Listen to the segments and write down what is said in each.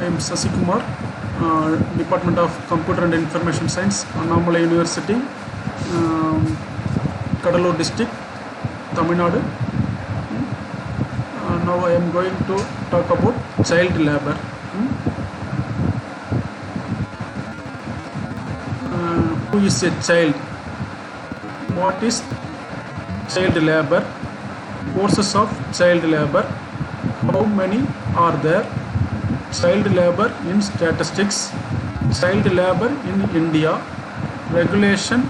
I am Sasi Kumar, Department of Computer and Information Science, Annamalai University, Kadalur District, Tamil Nadu. Now I am going to talk about child labor. Who is a child? What is child labor? Causes of child labor. How many are there? Child labor in statistics. Child labor in India. Regulation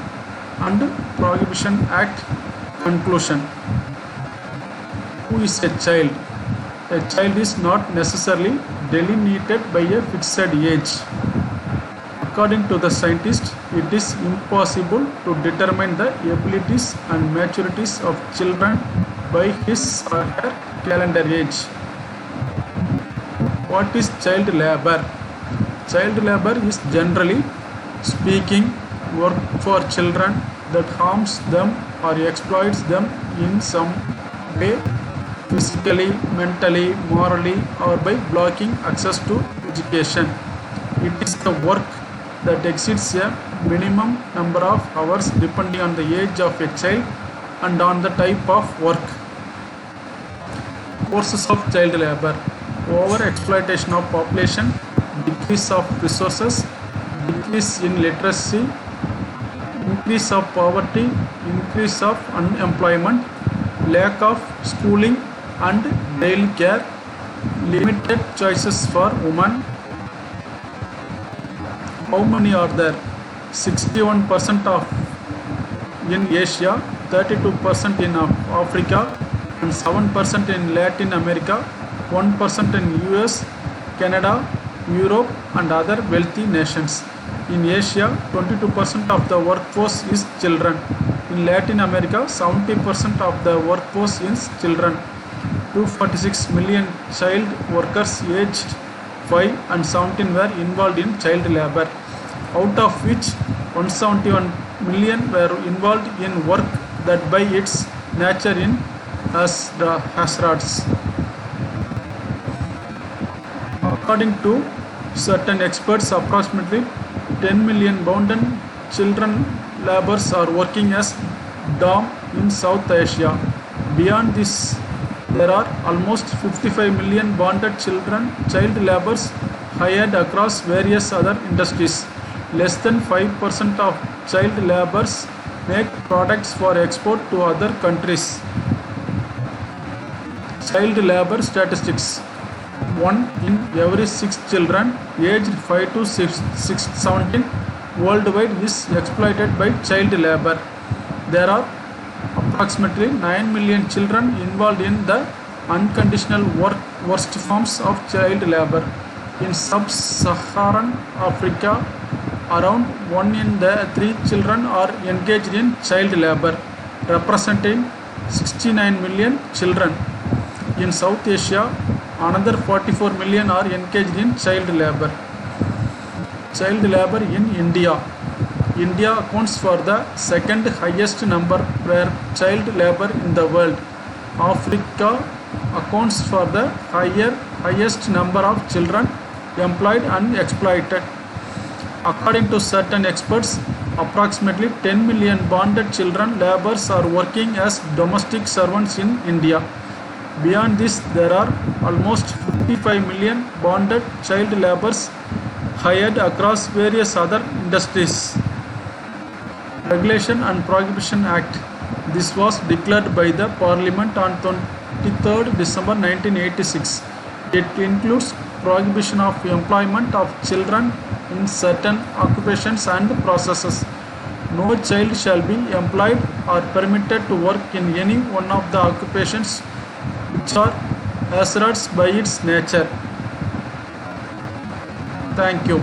and Prohibition Act. Conclusion. Who is a child? A child is not necessarily delineated by a fixed age. According to the scientist, it is impossible to determine the abilities and maturities of children by his or her calendar age. What is child labor? Child labor is, generally speaking, work for children that harms them or exploits them in some way, physically, mentally, morally, or by blocking access to education. It is the work that exceeds a minimum number of hours depending on the age of a child and on the type of work. Causes of child labor: over exploitation of population, decrease of resources, decrease in literacy, increase of poverty, increase of unemployment, lack of schooling and daily care, limited choices for women. How many are there? 61% of in Asia, 32% in Africa, and 7% in Latin America, 1% in US, Canada, Europe, and other wealthy nations. In Asia, 22% of the workforce is children. In Latin America, 70% of the workforce is children. 246 million child workers aged 5 and 17 were involved in child labor, out of which 171 million were involved in work that by its nature in hazards. According to certain experts, approximately 10 million bonded children laborers are working as DOM in South Asia. Beyond this, there are almost 55 million bonded child laborers hired across various other industries. Less than 5% of child laborers make products for export to other countries. Child labor statistics: 1 in every 6 children aged 5 to 17 worldwide is exploited by child labor. There are approximately 9 million children involved in the unconditional worst forms of child labor. In sub-Saharan Africa, around 1 in 3 children are engaged in child labor, representing 69 million children. In South Asia, another 44 million are engaged in child labor. Child labor in India. India accounts for the second highest number of child labor in the world. Africa accounts for the highest number of children employed and exploited. According to certain experts, approximately 10 million bonded children laborers are working as domestic servants in India. Beyond this, there are almost 55 million bonded child laborers hired across various other industries. Regulation and Prohibition Act. This was declared by the Parliament on 23rd December 1986. It includes prohibition of employment of children in certain occupations and processes. No child shall be employed or permitted to work in any one of the occupations which are hazardous by its nature. Thank you.